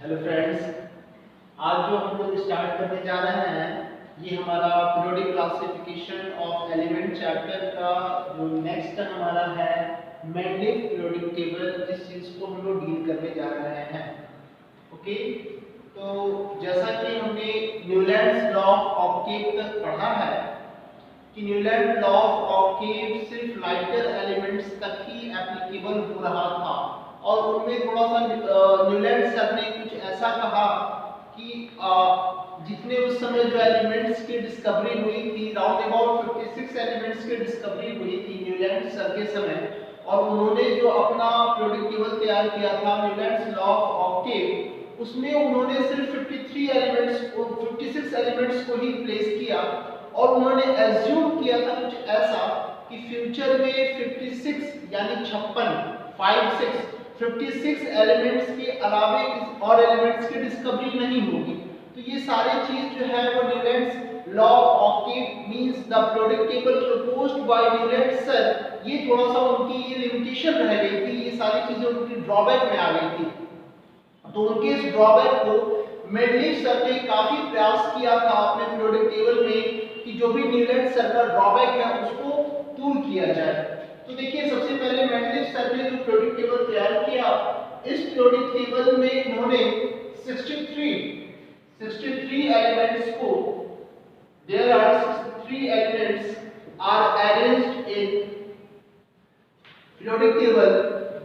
Hello friends, आज जो हम लोग स्टार्ट करने जा रहे हैं ये हमारा periodic classification of element chapter का जो नेक्स्ट हमारा है मेंडलीव पीरियोडिक टेबल। इस चीज को हम लोग डील करने जा रहे हैं। ओके, तो जैसा कि हमने न्यूलैंड्स लॉ ऑफ ऑक्टेव तक पढ़ा है कि न्यूलैंड लॉ ऑफ ऑक्टेव सिर्फ लाइटर एलिमेंट्स तक ही एप्लीकेबल हो रहा था और उनमें थोड़ा सा न्यूलैंड सर ने कुछ ऐसा कहा कि जितने उस समय जो एलिमेंट्स की डिस्कवरी हुई थी, राउंड अबाउट 56 एलिमेंट्स की डिस्कवरी हुई थी न्यूलैंड सर के समय, और उन्होंने जो अपना पीरियोडिक टेबल तैयार किया था न्यूलैंड्स लॉ ऑफ ऑक्टेव, उसमें उन्होंने सिर्फ 56 एलिमेंट्स को ही प्लेस किया और उन्होंने एज्यूम किया था कुछ ऐसा कि फ्यूचर में 56 यानी 56 एलिमेंट्स के अलावे और एलिमेंट्स की डिस्कवरी नहीं होगी। तो ये सारी चीज जो है वो Newlands law of octave means the periodic table proposed by Newland sir, ये थोड़ा सा उनकी ये लिमिटेशन रह गई थी, ये सारी चीजें उनकी ड्रॉबैक में आ गई थी। तो उनके इस ड्रॉबैक को मेंडलीव सर ने काफी प्रयास किया था अपने पीरियोडिक टेबल में कि जो भी न्यूलैंड सर का ड्रॉबैक है उसको दूर किया जाए। तो देखिए, सबसे पहले मेंडलीव सर ने जो पीरियोडिक टेबल तैयार किया, इस पीरियोडिक टेबल में इन्होंने 63 एलिमेंट्स को, there are 63 elements are arranged in periodic table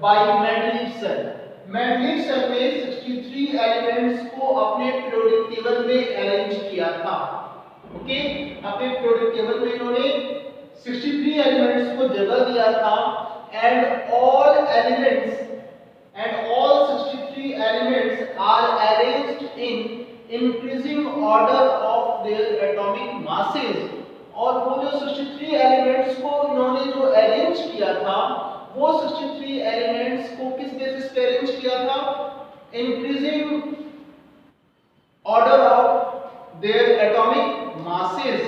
by Mendeleev sir. Mendeleev sir ने 63 एलिमेंट्स को अपने पीरियोडिक टेबल में अरेंज किया था। ओके, अपने पीरियोडिक टेबल में इन्होंने 63 एलिमेंट्स को जगह दिया था and all 63 elements are arranged in increasing order of their atomic masses। और वो जो 63 एलिमेंट्स को इन्होंने जो अरेंज किया था, वो 63 एलिमेंट्स को किस बेसिस पे अरेंज किया था? Increasing order of their atomic masses.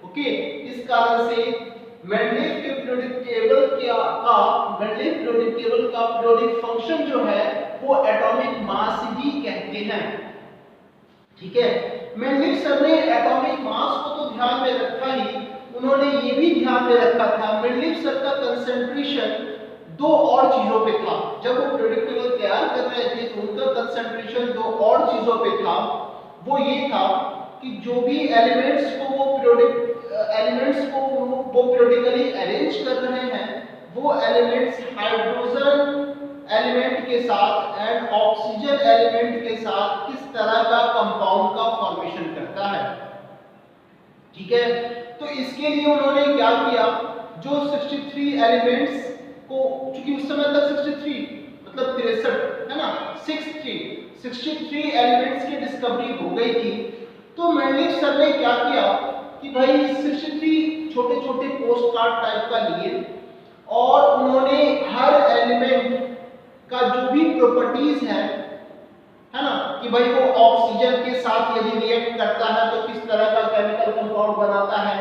Okay, इस कारण से मेंडलीव के पीरियोडिक टेबल का पीरियोडिक फंक्शन जो है वो एटॉमिक मास ही कहते हैं। ठीक है, मेंडलीव सर ने एटॉमिक मास को तो ध्यान में रखा ही, उन्होंने ये भी ध्यान में रखा था, मेंडलीव सर का कंसंट्रेशन दो और चीजों पे था। जब वो पीरियोडिक टेबल तैयार कर रहे थे तो उनका कंसंट्रेशन दो और चीजों पे था। वो ये था कि जो भी एलिमेंट्स को वो पीरियोडिकली अरेंज कर रहे हैं, वो एलिमेंट्स हाइड्रोजन एलिमेंट के साथ एंड ऑक्सीजन एलिमेंट के साथ किस तरह का कंपाउंड का फॉर्मेशन करता है। ठीक है, तो इसके लिए उन्होंने क्या किया, जो 63 एलिमेंट्स को, क्योंकि उस समय तक 63 मतलब 63 है ना, 63 एलिमेंट्स की डिस्कवरी हो गई थी। तो मेंडलीव सर ने क्या किया कि भाई 63 छोटे छोटे पोस्ट कार्ड टाइप का लिए और उन्होंने हर एलिमेंट का जो भी प्रॉपर्टीज है ना, कि भाई वो ऑक्सीजन के साथ यदि रिएक्ट करता है तो किस तरह का केमिकल कंपाउंड बनाता है,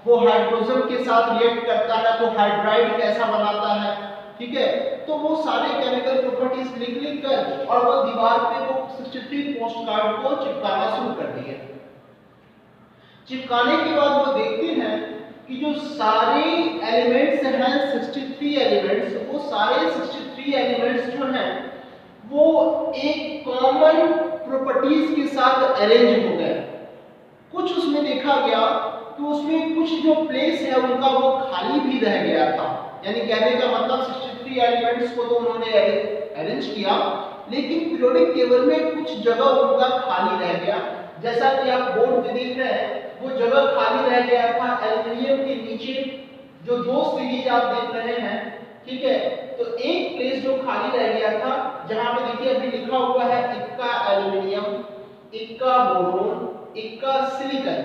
वो हाइड्रोजन के साथ रिएक्ट करता है तो हाइड्राइड कैसा बनाता है। ठीक है, तो वो सारे केमिकल प्रॉपर्टीज लिख कर और वो दीवार पे वो 63 पोस्ट कार्ड को चिपकाना शुरू कर दिए। चिपकाने के बाद वो देखते हैं कि जो सारे एलिमेंट्स हैं 63 एलिमेंट्स, वो सारे 63 एलिमेंट्स जो हैं वो एक कॉमन प्रॉपर्टीज के साथ अरेंज हो गए। कुछ उसमें देखा गया कि उसमें कुछ जो प्लेस है उनका वो खाली भी रह गया था। यानी कहने का मतलब 63 एलिमेंट्स को तो उन्होंने अरेंज किया, लेकिन पीरियोडिक टेबल में कुछ जगह उनका खाली रह गया। जैसा कि आप बोर्ड पे देख रहे हैं, वो जगह खाली रह गया था एल्यूमिनियम के नीचे, जो दो सीरीज आप देख रहे हैं। ठीक है, तो एक प्लेस जो खाली रह गया था, जहां पे देखिए अभी लिखा हुआ है इक्का एल्यूमिनियम, इक्का बोरोन, इक्का सिलिकॉन।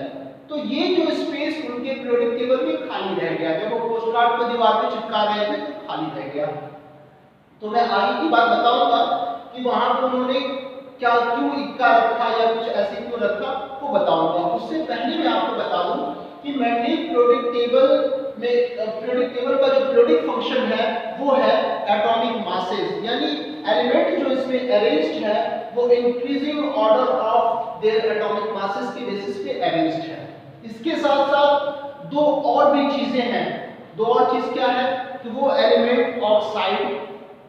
तो ये जो स्पेस उनके पीरियोडिक टेबल में खाली रह गया, जब वो पोस्ट कार्ड को दीवार पे चिपका रहे थे तो खाली रह गया। तो मैं आगे की बात बताऊंगा कि वहां पर उन्होंने क्या क्यों इक्का रखा या कुछ ऐसे क्यों रखा, वो बताऊंगा। उससे पहले मैं आपको बता दूं कि मेंडलीव पीरियोडिक टेबल का जो पीरियोडिक फंक्शन है वो है एटॉमिक मासेस, यानी एलिमेंट जो इसमें अरेंज्ड है वो increasing order of their atomic masses के बेसिस पे अरेंज्ड है। इसके साथ साथ दो और भी चीजें हैं। दो और चीज क्या है कि वो एलिमेंट ऑक्साइड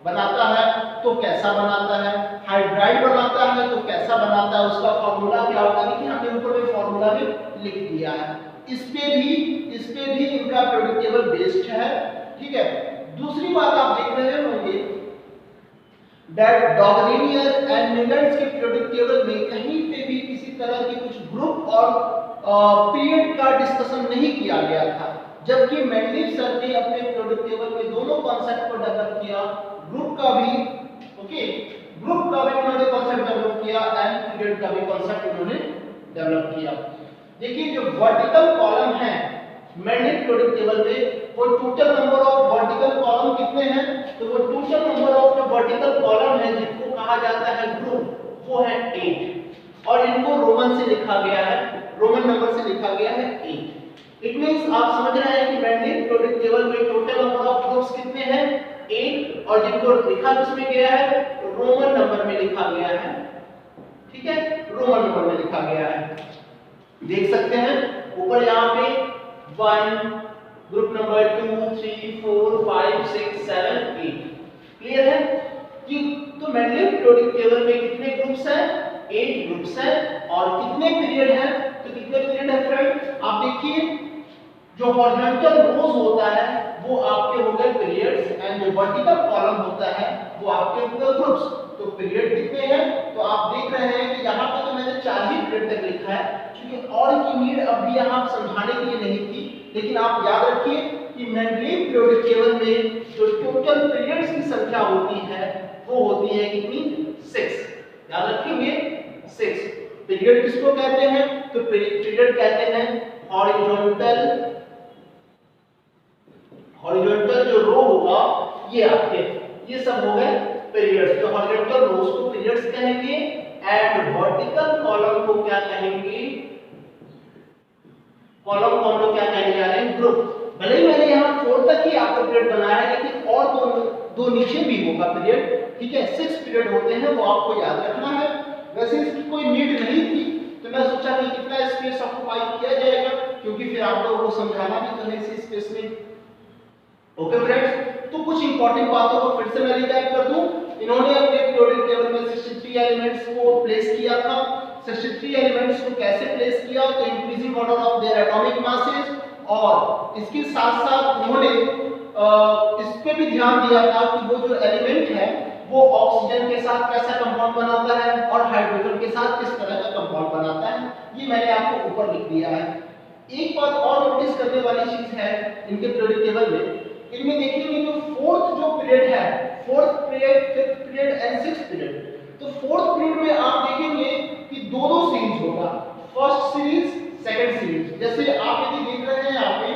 बनाता है तो कैसा बनाता है, हाइड्राइड बनाता है तो कैसा बनाता है, उसका फॉर्मूला क्या होगा, देखिए हमने ऊपर में फॉर्मूला भी लिख दिया है। इस पे भी इनका पीरियोडिक टेबल बेस्ड है, ठीक है। दूसरी बात आप देख रहे होंगे दैट डॉगरेनियर एंड मिलर्स के पीरियोडिक टेबल में कहीं पे भी किसी तरह की कुछ ग्रुप और पीरियड का डिस्कशन नहीं किया गया था, जबकि मेंडलीव सर ने अपने पीरियोडिक टेबल में दोनों कॉन्सेप्ट को डेवलप किया, ग्रुप का भी उन्होंने कॉन्सेप्ट डेवलप किया एंड पीरियड का भी कॉन्सेप्ट उन्होंने डेवलप किया। देखिए जो वर्टिकल कॉलम है मेंडलीव पीरियोडिक टेबल में, वो total number of vertical column कितने हैं, तो वो टोटल नंबर ऑफ जो वर्टिकल कॉलम है जिनको कहा जाता है ग्रुप, वो है 8 और इनको रोमन से लिखा गया है, रोमन नंबर से लिखा गया है 8। इट मींस आप समझ रहे हैं कि मेंडलीव पीरियोडिक टेबल में टोटल नंबर ऑफ ग्रुप्स कितने हैं, 8, और जिनको लिखा किसमें गया है, रोमन नंबर में लिखा गया है, ठीक है, रोमन नंबर में लिखा गया है। देख सकते हैं ऊपर यहाँ पे 1 ग्रुप नंबर 2 3 4 5 6 7 8 क्लियर है कि तो मेंडलीव पीरियोडिक टेबल में कितने ग्रुप्स हैं, 8 ग्रुप्स हैं, और कितने पीरियड हैं, तो कितने पीरियड है फ्रेंड, आप देखिए जो हॉरिजॉन्टल रोज होता है वो आपके हो गए पीरियड्स एंड जो वर्टिकल कॉलम होता है वो आपके हो गए ग्रुप्स। तो पीरियड कितने हैं, तो आप देख रहे हैं कि यहाँ पे तो मैंने 4 ही पीरियड तक लिखा है क्योंकि और की नीड अभी यहाँ समझाने के लिए नहीं थी, लेकिन आप याद रखिए कि मेंडलीव पीरियोडिक टेबल में जो टोटल पीरियड्स की संख्या होती है वो होती है कितनी, 6, याद रखेंगे 6। पीरियड किसको कहते हैं, तो पीरियड कहते हैं हॉरिजॉन्टल जो रो होगा ये आपके, ये सब हो गए पीरियड्स। तो हॉरिजॉन्टल रोज को पीरियड्स कहेंगे एंड वर्टिकल कॉलम को क्या कहेंगे, कॉलम को हम लोग क्या कहने जा रहे हैं, ग्रुप। भले ही मैंने यहाँ 4 तक ही आपको पीरियड बनाया है, लेकिन और दो नीचे भी होगा पीरियड, ठीक है, 6 पीरियड होते हैं, वो आपको याद रखना है। वैसे इसकी कोई नीड नहीं थी तो मैं सोचा कि कितना स्पेस ऑक्युपाई किया जाएगा, क्योंकि फिर आप लोगों को समझाना भी तो है इस स्पेस में। ओके फ्रेंड्स, तो कुछ इंपॉर्टेंट बातों को फिर से मैं रिकैप कर दूं। इन्होंने अपने पीरियोडिक टेबल में 63 एलिमेंट्स को प्लेस किया था। 63 एलिमेंट्स को कैसे प्लेस किया, तो increasing order of their atomic masses, और इसके साथ साथ उन्होंने इस पे भी ध्यान दिया था कि वो जो एलिमेंट है वो ऑक्सीजन के साथ कैसा कंपाउंड बनाता है और हाइड्रोजन के साथ किस तरह का कंपाउंड बनाता है, ये मैंने आपको ऊपर लिख दिया है। एक बात और नोटिस करने वाली चीज है इनके पीरियोडिक टेबल में, इनमें देखेंगे जो फोर्थ जो पीरियड है, fourth period, fifth period and sixth period, तो फोर्थ पीरियड में आप देखेंगे कि दो सीरीज होगा, फर्स्ट सीरीज सेकंड सीरीज। जैसे आप यदि देख रहे हैं यहाँ पे,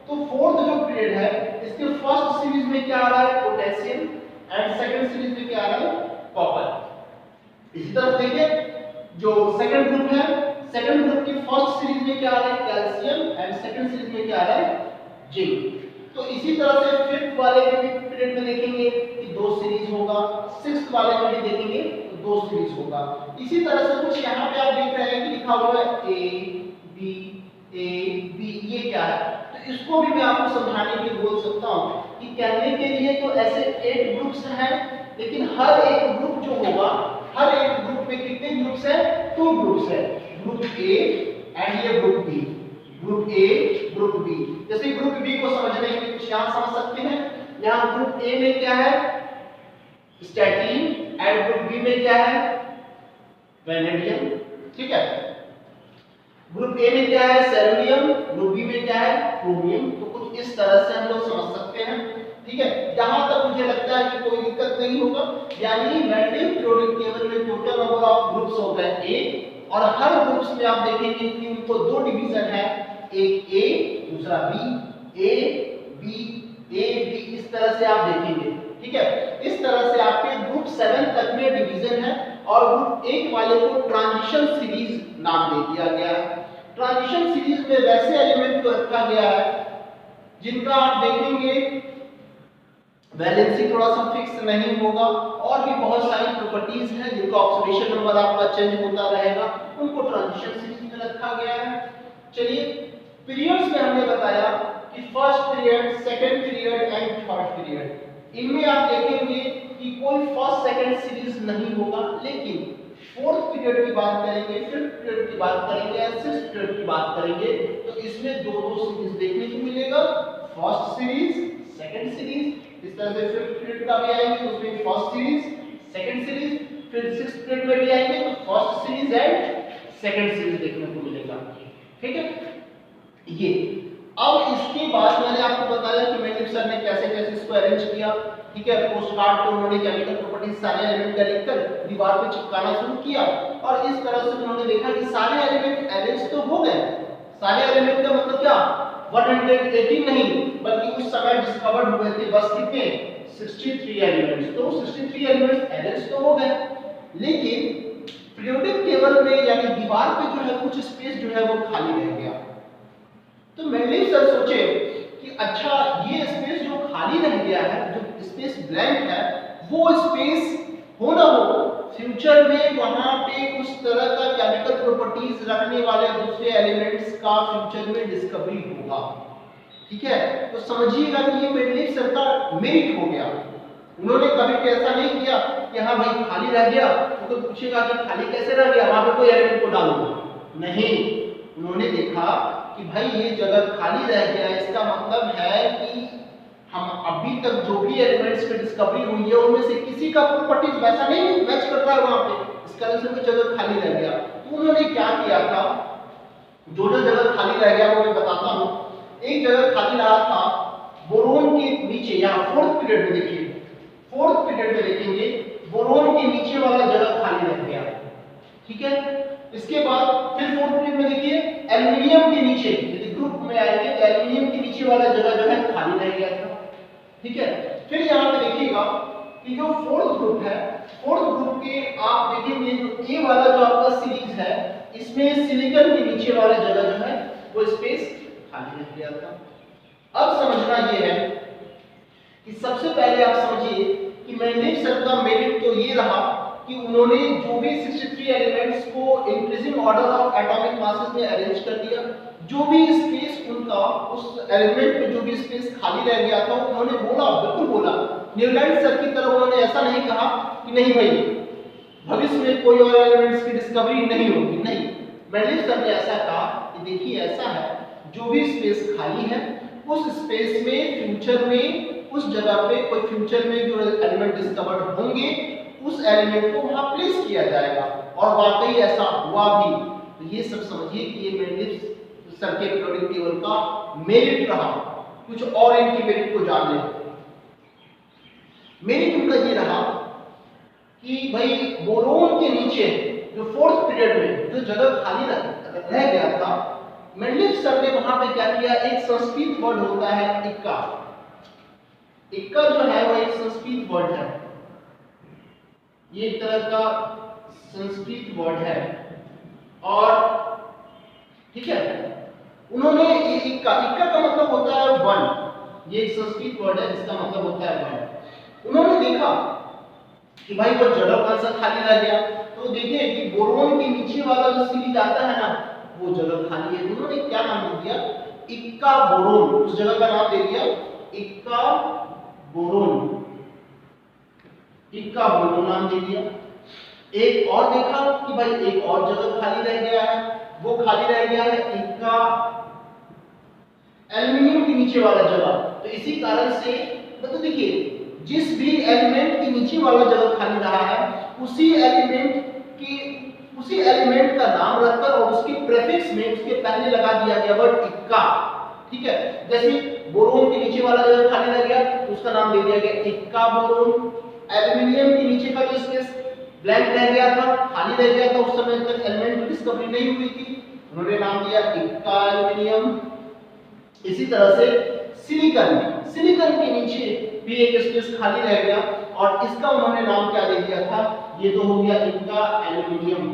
तो फोर्थ जो पीरियड है इसके फर्स्ट सीरीज में क्या आ रहा है, पोटेशियम, एंड सेकंड सीरीज में क्या आ रहा है, कॉपर। इसी तरह देखिए जो सेकंड ग्रुप है, सेकंड ग्रुप की फर्स्ट सीरीज में क्या आ रहा है, कैल्शियम, एंड सेकंड सीरीज में क्या आ रहा है, जिंक। तो इसी तरह से फिफ्थ वाले में भी पीरियड में देखेंगे कि 2 सीरीज होगा, सिक्स्थ वाले में भी देखेंगे तो 2 सीरीज होगा। इसी तरह से कुछ यहाँ पे आप देख रहे हैं कि लिखा हुआ है ए बी, ये क्या है, तो इसको भी मैं आपको समझाने के लिए बोल सकता हूँ कि कहने के लिए तो ऐसे 8 ग्रुप्स हैं, लेकिन हर एक ग्रुप जो होगा, हर एक ग्रुप में कितने ग्रुप्स हैं, 2 ग्रुप्स हैं, ग्रुप ए एंड ये group B, group A group B. जैसे ग्रुप बी को समझने के लिए कुछ यहाँ समझ सकते हैं, यहाँ ग्रुप ए में क्या है, स्टैटिन, एंड ग्रुप बी में क्या है, वेनेडियम, ठीक है। ग्रुप ए में क्या है, सेलेनियम, ग्रुप बी में क्या है, क्रोमियम। तो कुछ इस तरह से हम लोग समझ सकते हैं, ठीक है। जहां तक मुझे लगता है कि कोई दिक्कत नहीं होगा, यानी मेंडलीव पीरियोडिक टेबल में टोटल नंबर ऑफ ग्रुप्स हो गए 8, और हर ग्रुप्स में आप देखेंगे कि उनको 2 डिवीजन है, एक ए दूसरा बी, ए बी, इस तरह से आप देखेंगे, ठीक है। इस तरह से आपके ग्रुप 7 तक में डिवीजन है, और ग्रुप 8 वाले को ट्रांजिशन सीरीज नाम दे दिया गया है। ट्रांजिशन सीरीज में वैसे एलिमेंट को रखा गया है जिनका आप देखेंगे वैलेंसी थोड़ा सा फिक्स नहीं होगा, और भी बहुत सारी प्रॉपर्टीज हैं जिनका ऑक्सीडेशन नंबर आपका चेंज होता रहेगा, उनको ट्रांजिशन सीरीज में रखा गया है। चलिए पीरियड्स में हमने बताया कि first period, second period and third period. इनमें आप देखेंगे कि कोई फर्स्ट सेकंड सीरीज नहीं होगा, लेकिन फोर्थ पीरियड की बात करेंगे, फिफ्थ पीरियड की बात करेंगे, सिक्स्थ पीरियड की बात करेंगे, तो इसमें दो दो सीरीज देखने को मिलेगा, फर्स्ट सीरीज, सेकंड सीरीज। इस तरह से फिफ्थ पीरियड का भी आएंगे तो उसमें फर्स्ट सीरीज, सेकंड सीरीज, फिर सिक्स्थ पीरियड में भी आएंगे तो first series and second series देखने को मिलेगा। ठीक है, ये अब इसके बाद मैंने आपको बताया कि मेंडलिव सर ने कैसे कैसे इसको अरेंज किया। ठीक है, पोस्ट कार्ड को उन्होंने केमिकल प्रॉपर्टीज सारे एलिमेंट का लिखकर दीवार पे चिपकाना शुरू किया, और इस तरह से उन्होंने देखा कि सारे एलिमेंट अरेंज तो हो गए। सारे एलिमेंट का मतलब क्या, 118 नहीं, बल्कि उस समय डिस्कवर्ड हुए थे बस कितने, 63 एलिमेंट्स। तो 63 एलिमेंट्स अरेंज तो हो गए, लेकिन पीरियोडिक टेबल में यानी दीवार पे जो है कुछ स्पेस जो है वो खाली रह गया। तो मेंडलीव सर सोचे कि अच्छा ये स्पेस जो खाली रह गया है, जो स्पेस ब्लैंक है, वो स्पेस हो ना हो फ्यूचर में वहां पे उस तरह का केमिकल प्रॉपर्टीज रखने वाले दूसरे एलिमेंट्स का फ्यूचर में डिस्कवरी होगा। ठीक है, तो समझिएगा कि ये मेंडलीव सर का मेरिट हो गया। उन्होंने कभी ऐसा नहीं किया कि हाँ भाई खाली रह गया तो कोई पूछेगा कि खाली कैसे रह गया, वहां पे कोई एलिमेंट को डाल दो, नहीं। उन्होंने देखा कि भाई ये जगह खाली रह गया, इसका मतलब है कि हम अभी तक जो भी एलिमेंट्स की डिस्कवरी हुई है उनमें से किसी का प्रॉपर्टीज वैसा नहीं मैच करता है वहां पे, इस कारण से वो जगह खाली रह गया। तो उन्होंने क्या किया था, जो जो जगह खाली रह गया वो मैं बताता हूं। एक जगह खाली रहा था बोरोन के नीचे, यहाँ फोर्थ पीरियड में देखिए, फोर्थ पीरियड में देखेंगे बोरोन के नीचे वाला जगह खाली रह गया। ठीक है, इसके बाद फिर फोर्थ पीरियड में देखिए एल्युमिनियम के नीचे, यदि ग्रुप में आएंगे तो एल्युमिनियम के नीचे वाला जगह जो है खाली रह गया था। ठीक है, फिर यहाँ पे देखिएगा कि जो फोर्थ ग्रुप है, फोर्थ ग्रुप के आप देखेंगे जो ए वाला जो आपका सीरीज है, इसमें सिलिकॉन के नीचे वाला जगह जो है वो स्पेस खाली रह गया था। अब समझना ये है कि सबसे पहले आप समझिए कि मेंडलीव सर का मेरिट तो ये रहा कि उन्होंने जो भी 63 एलिमेंट्स को increasing order of atomic masses में अरेंज कर दिया। जो भी स्पेस उनका उस एलिमेंट में जो भी स्पेस खाली रह गया था उन्होंने बोला, बिल्कुल बोला, न्यूलैंड सर की तरह उन्होंने ऐसा नहीं कहा कि नहीं भाई भविष्य में कोई और एलिमेंट्स की डिस्कवरी नहीं होगी, नहीं। मेंडलीव सर ने ऐसा कहा कि देखिए ऐसा है, जो भी स्पेस खाली है उस स्पेस में फ्यूचर में उस जगह पे कोई फ्यूचर में जो एलिमेंट डिस्कवर्ड होंगे उस एलिमेंट को वहां प्लेस किया जाएगा, और वाकई ऐसा हुआ भी। तो ये सब समझिए कि ये मेंडलीव सर के पीरियोडिक टेबल का मेरिट रहा। कुछ और इनकी मेरिट को जान लें। मेरिट उनका ये रहा कि भाई बोरोन के नीचे जो फोर्थ पीरियड में जो जगह खाली रह गया था, मेंडलीव सर ने वहां पे क्या किया, एक संस्कृत वर्ड होता है इक्का। इक्का जो है वो एक संस्कृत वर्ड है, ये एक तरह का संस्कृत वर्ड है, और ठीक है उन्होंने ये इक्का का मतलब होता है वन, ये एक संस्कृत वर्ड है जिसका मतलब होता है वन। उन्होंने देखा कि भाई वो जगह कौन सा खाली रह गया, तो देखिए कि बोरोन के नीचे वाला जो सीरीज आता है ना वो जगह खाली है। उन्होंने क्या नाम दे दिया, इक्का बोरोन, उस जगह का नाम दे दिया इक्का बोरोन, इक्का बोरोन नाम दे दिया। एक और देखा कि भाई एक और जगह खाली रह गया है, वो खाली रह गया है इक्का एल्युमिनियम के नीचे वाला जगह। तो इसी कारण से मतलब देखिए जिस भी एलिमेंट के नीचे वाला जगह खाली रहा है उसी एलिमेंट का नाम रखकर और उसके प्रीफिक्स में उसके पहले लगा दिया गया वर्ड इक्का। ठीक है, जैसे बोरोन के नीचे वाला जगह खाली रह गया उसका नाम दे दिया गया इक्का बोरोन। एल्युमिनियम के नीचे का जो स्पेस ब्लैंक रह गया था, खाली रह गया था, उस समय तक एलिमेंट की डिस्कवरी नहीं हुई थी, उन्होंने नाम दिया इक्का एल्युमिनियम। इसी तरह से सिलिकॉन के नीचे भी एक स्पेस खाली रह गया और इसका उन्होंने नाम क्या दे दिया था, ये तो हो गया इक्का एल्युमिनियम,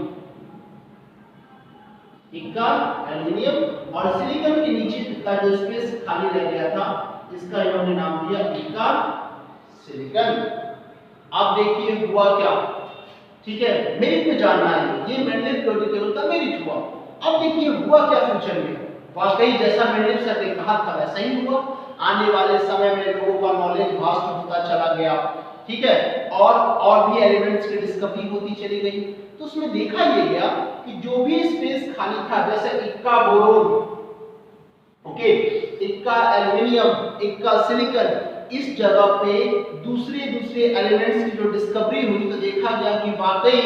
इक्का एल्युमिनियम। और सिलिकॉन के नीचे का जो स्पेस खाली रह गया था इसका इन्होंने नाम दिया इक्का सिलिकॉन। अब देखिए हुआ क्या, ठीक है, मेरिट में जानना है, ये मेंडलीव पीरियोडिक टेबल का मेरिट हुआ। अब देखिए हुआ क्या फ्यूचर में, वाकई जैसा मेंडलीव सर ने कहा था वैसा ही हुआ। आने वाले समय में लोगों का नॉलेज वास्ट होता चला गया, ठीक है, और भी एलिमेंट्स की डिस्कवरी होती चली गई। तो उसमें देखा ये गया कि जो भी स्पेस खाली था, जैसे इक्का बोरोन, ओके, इक्का एल्युमिनियम, इक्का सिलिकॉन, इस जगह पे दूसरे एलिमेंट्स की जो डिस्कवरी हुई तो देखा गया कि वाकई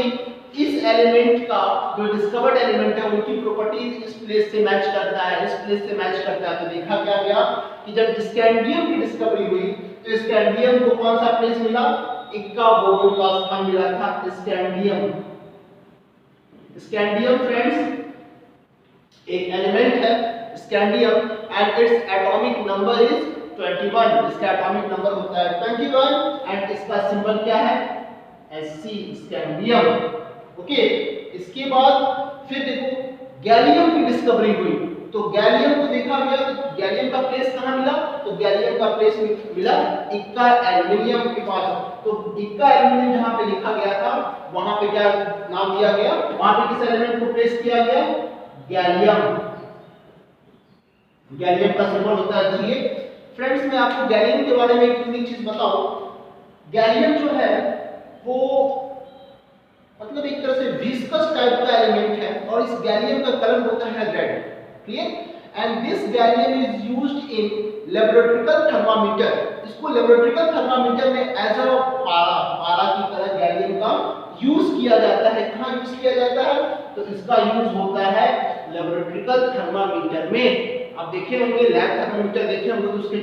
इस एलिमेंट का जो डिस्कवर्ड एलिमेंट है उनकी प्रॉपर्टीज इस प्लेस से मैच करता है, इस प्लेस से मैच करता है। तो देखा क्या गया कि जब स्कैंडियम की डिस्कवरी हुई तो स्कैंडियम को कौन सा प्लेस मिला, इक्का बोरोन का स्थान मिला था स्कैंडियम। स्कैंडियम फ्रेंड्स एक एलिमेंट है scandium and its atomic number is 21। इसका एटॉमिक नंबर होता है 21 एंड इसका सिंबल क्या है, Sc, स्कैंडियम। ओके, इसके बाद फिर देखो गैलियम की डिस्कवरी हुई तो गैलियम को देखा गया तो गैलियम का प्लेस कहां मिला, तो गैलियम का प्लेस मिला इक्का एल्युमिनियम के पास। तो इक्का एल्युमिनियम जहां पे लिखा गया था वहां पे क्या नाम दिया गया, वहां पे किस एलिमेंट को प्लेस किया गया, गैलियम। गैलियम का सिंबल होता है Ga। फ्रेंड्स मैं आपको गैलियम के बारे में एक यूनिक चीज बताऊं, गैलियम जो है वो मतलब एक तरह से विस्कस टाइप का एलिमेंट है और इस गैलियम का कलर होता है red, clear, and this gallium is used in laboratorical thermometer. इसको लैबोरेटरिकल थर्मामीटर में एज अ पारा की तरह गैलियम का यूज किया जाता है। कहां यूज किया जाता है, तो इसका यूज होता है लैबोरेटरिकल थर्मामीटर में। आप देखे होंगे लैब थर्मामीटर देखे होंगे तो उसका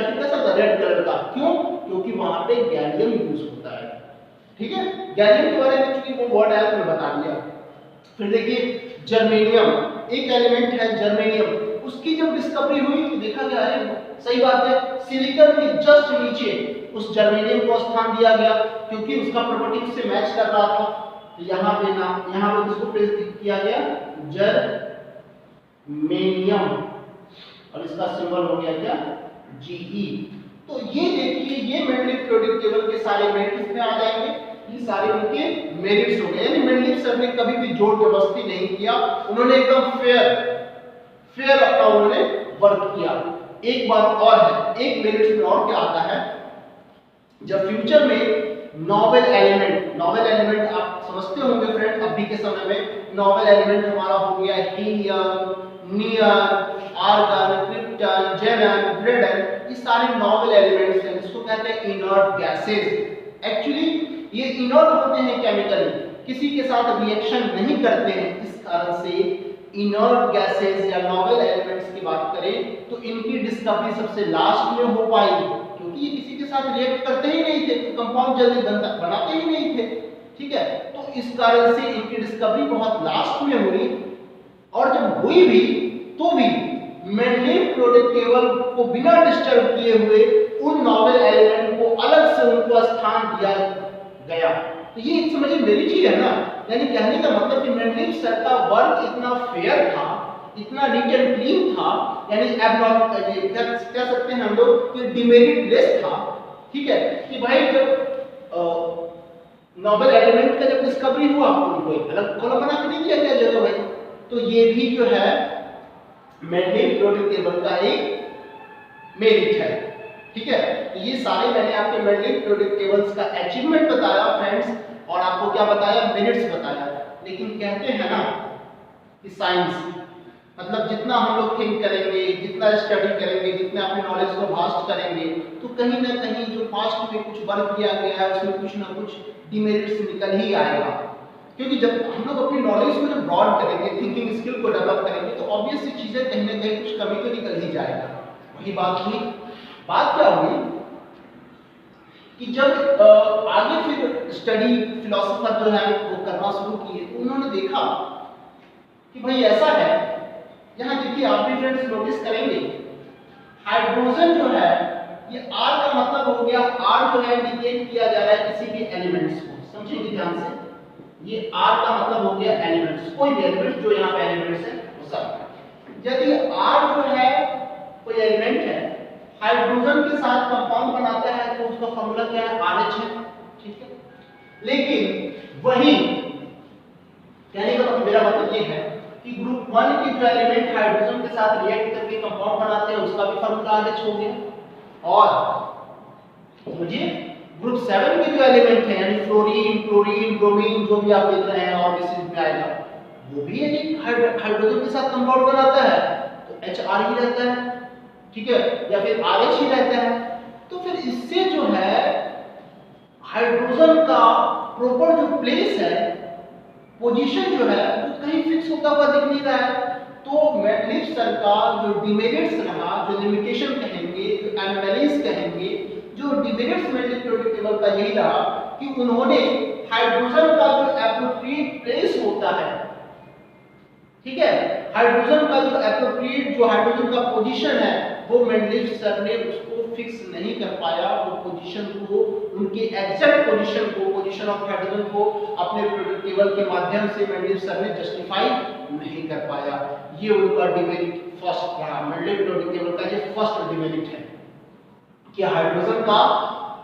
टिप कैसा होता है, रेड कलर का, क्यों, क्योंकि वहां पे गैलियम यूज होता है, ठीक है। गैलियम के बारे में चूंकि वो वर्ड आया तो मैं बता दिया। फिर देखिए जर्मेनियम एक एलिमेंट है जर्मेनियम, उसकी जब डिस्कवरी हुई तो देखा गया है सही बात है सिलिकॉन के जस्ट नीचे उस जर्मेनियम को स्थान दिया गया क्योंकि उसका प्रॉपर्टी उससे मैच कर रहा था। तो यहाँ पे इसको प्लेस किया गया जर्मेनियम और इसका सिंबल हो गया क्या, Ge। तो ये देखिए ये मेंडलीव पीरियोडिक टेबल के सारे मेरिट्स में आ जाएंगे, ये सारे उनके मेरिट्स हो गए। यानी मेंडलीव सर ने कभी भी जोर जबरदस्ती नहीं किया, उन्होंने एकदम फेयर अपना उन्होंने वर्क किया। एक बात और है, एक मेरिट्स में और क्या आता है, जब फ्यूचर में नोवेल एलिमेंट आप समझते होंगे फ्रेंड, अभी के समय में नोवेल एलिमेंट हमारा हो गया हीलियम, नियन, आर्गन, क्रिप्टन, जेनन, ब्रेडन, ये सारे नोवेल एलिमेंट्स हैं जिसको कहते हैं इनर्ट गैसेस। एक्चुअली ये इनर्ट होते हैं केमिकली, किसी के साथ रिएक्शन नहीं करते हैं, इस कारण से इनर्ट गैसेस या नोवेल एलिमेंट्स की बात करें तो इनकी डिस्कवरी सबसे लास्ट में हो पाई क्योंकि ये किसी के साथ रिएक्ट करते ही नहीं थे, तो कंपाउंड जल्दी बनाते ही नहीं थे, ठीक है। तो इस कारण से इनकी डिस्कवरी बहुत लास्ट में हुई और जब हुई भी तो भी मेंडलीव पीरियोडिक टेबल को बिना डिस्टर्ब किए हुए उन नोवेल एलिमेंट को अलग से उनको स्थान दिया गया। तो ये समझिए मेरी चीज है ना, यानी कहने का मतलब कि मेंडलीव सर का वर्क इतना फेयर था, इतना नीट एंड क्लीन था, यानी एबनॉर्मल कह सकते हैं हम लोग कि डिमेरिट लेस था, ठीक है, कि भाई जब नोवेल एलिमेंट का जब डिस्कवरी हुआ उनको अलग कॉलम बना के नहीं दिया गया जगह भाई। तो ये भी जो है मेंडलीव पीरियोडिक टेबल का एक मेरिट है, ठीक है। तो ये सारे मैंने आपके मेंडलीव पीरियोडिक टेबल्स का अचीवमेंट बताया फ्रेंड्स और आपको क्या बताया, मिनट्स बताया। लेकिन कहते हैं ना कि साइंस मतलब जितना हम लोग थिंक करेंगे, जितना स्टडी करेंगे, जितना अपने नॉलेज को वास्ट करेंगे, तो कहीं ना कहीं जो पास्ट में कुछ वर्क किया गया है उसमें कुछ ना कुछ डिमेरिट्स निकल ही आएगा। क्योंकि जब हम लोग अपनी नॉलेज को जब ब्रॉड करेंगे, थिंकिंग स्किल को डेवलप करेंगे, तो ऑब्वियस सी चीजें कहीं ना कहीं कुछ कमी तो निकल ही जाएगा। वही बात हुई। बात क्या हुई कि जब आगे फिर स्टडी फिलोसोफर जो है वो करना शुरू किए, तो उन्होंने देखा कि भाई ऐसा है, यहाँ देखिए आप भी फ्रेंड्स नोटिस करेंगे हाइड्रोजन जो है ये R का मतलब हो गया, R जो है इंडिकेट किया जा रहा है किसी भी एलिमेंट्स को, समझेंगे ध्यान से, ये R का मतलब हो गया एलिमेंट्स, कोई भी एलिमेंट्स जो यहाँ पे एलिमेंट्स है वो सब। यदि R जो है कोई एलिमेंट है हाइड्रोजन के साथ कंपाउंड बनाता है तो उसका फॉर्मूला क्या है, RH है, ठीक है। लेकिन वही कहने का मतलब, मेरा मतलब ये है कि ग्रुप 1 के जो एलिमेंट हाइड्रोजन के साथ रिएक्ट करके कंपाउंड बनाते हैं उसका भी फॉर्मूला RH हो गया। और मुझे ग्रुप 7 के जो एलिमेंट हैं यानी फ्लोरीन, क्लोरीन, ब्रोमीन जो भी आप देख रहे हैं और बेसिस में आएगा, वो भी एक हाइड्रोजन के साथ कंपाउंड बनाता है तो HR ही रहता है, ठीक है, या फिर RH ही रहता है। तो फिर इससे जो है हाइड्रोजन का प्रॉपर जो प्लेस है, पोजीशन जो है वो कहीं फिक्स होता हुआ दिख नहीं रहा है। तो मैटलिफ सर का जो डिमेरिट्स रहा, जो लिमिटेशन कहेंगे, जो एनोमैलीज कहेंगे, जो डिमेरिट्स मैटलिफ पीरियोडिक टेबल का यही रहा कि उन्होंने हाइड्रोजन का जो एप्रोप्रिएट प्लेस होता है, ठीक है, हाइड्रोजन का जो एप्रोप्रिएट जो हाइड्रोजन का पोजीशन है वो मैटलिफ सर ने उसको फिक्स नहीं कर पाया। वो पोजीशन को, उनके एग्जैक्ट पोजीशन को, पोजीशन ऑफ हाइड्रोजन को अपने पीरियोडिक टेबल के माध्यम से मैटलिफ सर ने जस्टिफाई नहीं कर पाया। ये उनका डिमेरिट फर्स्ट रहा, मैटलिफ पीरियोडिक टेबल का ये फर्स्ट डिमेरिट है कि हाइड्रोजन का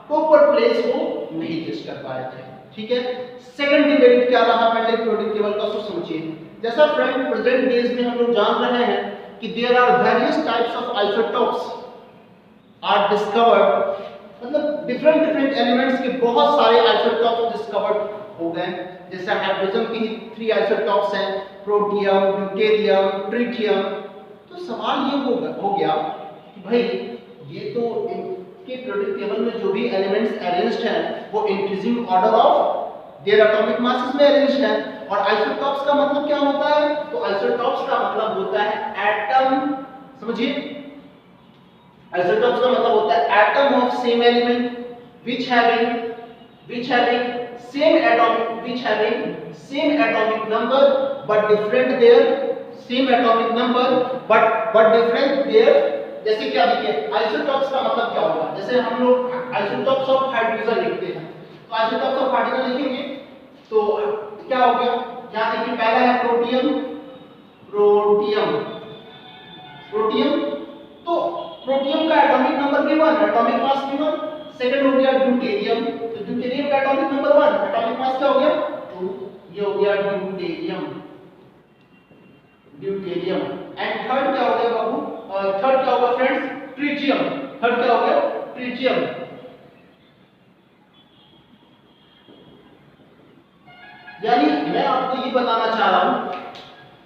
प्रॉपर प्लेस वो नहीं गेस कर पाए थे, ठीक है। सेकंड डिमेरिट क्या रहा मैटलिफ पीरियोडिक टेबल का, तो समझिए। जैसा फ्रेंड प्रेजेंट डेज में हम लोग जान रहे हैं कि there are various types of isotopes are discovered, मतलब डिफरेंट डिफरेंट एलिमेंट्स के बहुत सारे आइसोटोप्स डिस्कवर्ड हो गए। जैसे हाइड्रोजन के ही 3 आइसोटोप्स हैं, प्रोटियम, ड्यूटेरियम, ट्रिटियम। तो सवाल ये हो गया कि भाई ये तो इनके पीरियोडिक टेबल में जो भी एलिमेंट्स अरेंज्ड हैं वो increasing order of their atomic masses में अरेंज्ड हैं, और आइसोटोप्स का मतलब क्या होता है, तो आइसोटोप्स का मतलब होता है एटम, समझिए, आइसोटोप्स का मतलब होता है atom of same element which having same atomic number but different their same atomic number but different their। जैसे क्या देखिए आइसोटोप्स का मतलब क्या होगा, जैसे हम लोग आइसोटोप्स ऑफ हाइड्रोजन लिखते हैं तो आइसोटोप्स ऑफ हाइड्रोजन लिखेंगे तो क्या हो गया, क्या देखिए पहला है प्रोटियम, तो प्रोटियम का atomic number given, atomic mass given. Second हो गया ड्यूटेरियम, तो ड्यूटेरियम का एटॉमिक नंबर 1, एटॉमिक मास क्या हो गया 2, ये हो गया ड्यूटेरियम। एंड थर्ड क्या हो गया बाबू, थर्ड क्या होगा फ्रेंड्स, ट्रिटियम। थर्ड क्या हो गया, ट्रिटियम। यानी मैं आपको ये बताना चाह रहा हूं,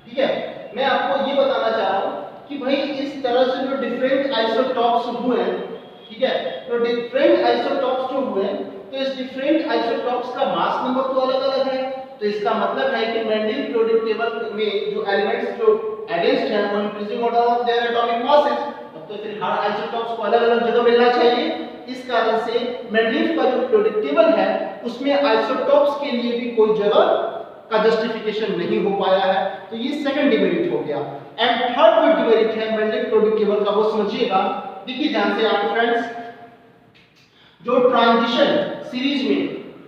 ठीक है, मैं आपको ये बताना चाह रहा हूं कि भाई इस तरह से जो डिफरेंट आइसोटोप्स हुए हैं, ठीक है, तो डिफरेंट आइसोटोप्स जो हुए तो इस डिफरेंट आइसोटोप्स का मास नंबर तो अलग अलग है। तो इसका मतलब है कि मेंडल पीरियोडिक टेबल में जो एलिमेंट्स जो अरेंज्ड हैं वो increasing order of their atomic masses, अब तो फिर हर आइसोटोप्स को अलग अलग जगह मिलना चाहिए। इस कारण से मेंडल का जो पीरियोडिक टेबल है उसमें आइसोटोप्स के लिए भी कोई जगह का जस्टिफिकेशन नहीं हो पाया है। तो ये सेकंड डिमेरिट हो गया। एंड थर्ड जो डिमेरिट है मेंडल पीरियोडिक टेबल का वो समझिएगा, देखिए ध्यान से आप फ्रेंड्स, जो ट्रांजिशन सीरीज में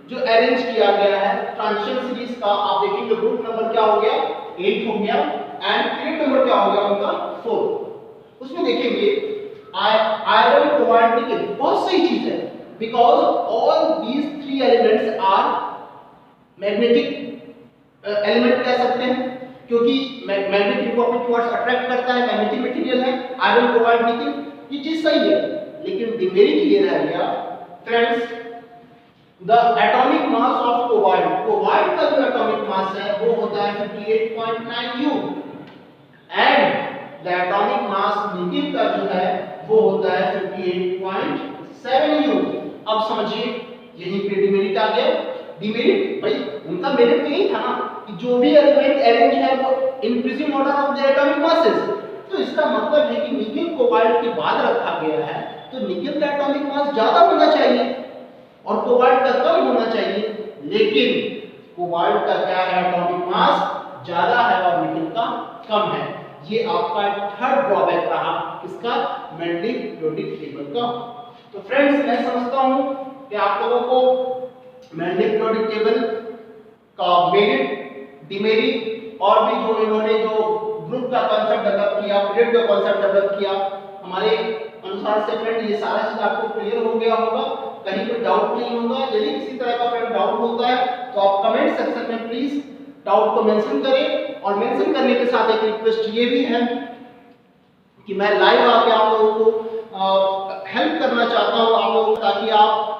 जो अरेंज किया गया है, ट्रांजिशन सीरीज का आप देखेंगे ग्रुप नंबर क्या हो गया 8 हो गया एंड पीरियड नंबर क्या हो गया उनका 4। उसमें देखेंगे आयरन, कोबाल्ट, निकल, बहुत सही चीज है, because all these 3 elements are magnetic element कह सकते हैं, क्योंकि मैग्नेटिक को अपने टुवर्ड्स अट्रैक्ट करता है, मैग्नेटिक मटेरियल है आयरन, कोबाल्ट, निकल, ये चीज सही है। लेकिन डिमेरिट ये रह गया friends, the atomic mass of cobalt का जो एटॉमिक मास है वो होता है 58.9 U and the atomic mass निकल का जो है वो होता है 58.7 U। अब समझिए यही पे डिमेरिट आ गया। डिमेरिट भाई उनका मेरिट यही था ना कि जो भी एलिमेंट अरेंज है वो increasing order of their atomic masses. तो इसका मतलब है कि निकल कोबाल्ट के बाद रखा गया है तो निकल का एटॉमिक मास ज्यादा होना चाहिए और कोबाल्ट का कम होना चाहिए, लेकिन कोबाल्ट का क्या है एटॉमिक मास ज्यादा है और निकल का कम है। ये आपका थर्ड ड्रॉबैक रहा किसका, मेंडल पीरियोडिक टेबल का। तो फ्रेंड्स मैं समझता हूं कि आप लोगों को मेंडल पीरियोडिक टेबल का मेरिट, डिमेरिट और भी जो इन्होंने जो ग्रुप का कांसेप्ट डेवलप किया, पीरियड का कांसेप्ट डेवलप किया, हमारे अनुसार से फ्रेंड ये सारा चीज आपको क्लियर हो गया होगा, कहीं कोई डाउट नहीं होगा। यदि किसी तरह का फ्रेंड डाउट होता है तो आप कमेंट सेक्शन में प्लीज डाउट को मेंशन करें। और मेंशन करने के साथ एक रिक्वेस्ट ये भी है कि मैं लाइव आके आप लोगों को हेल्प करना चाहता हूँ आप लोगों को, ताकि आप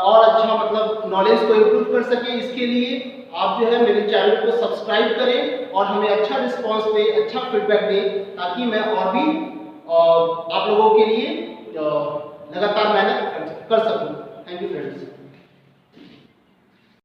और अच्छा मतलब नॉलेज को इम्प्रूव कर सकें। इसके लिए आप जो है मेरे चैनल को सब्सक्राइब करें और हमें अच्छा रिस्पांस दें, अच्छा फीडबैक दें, ताकि मैं और भी आप लोगों के लिए लगातार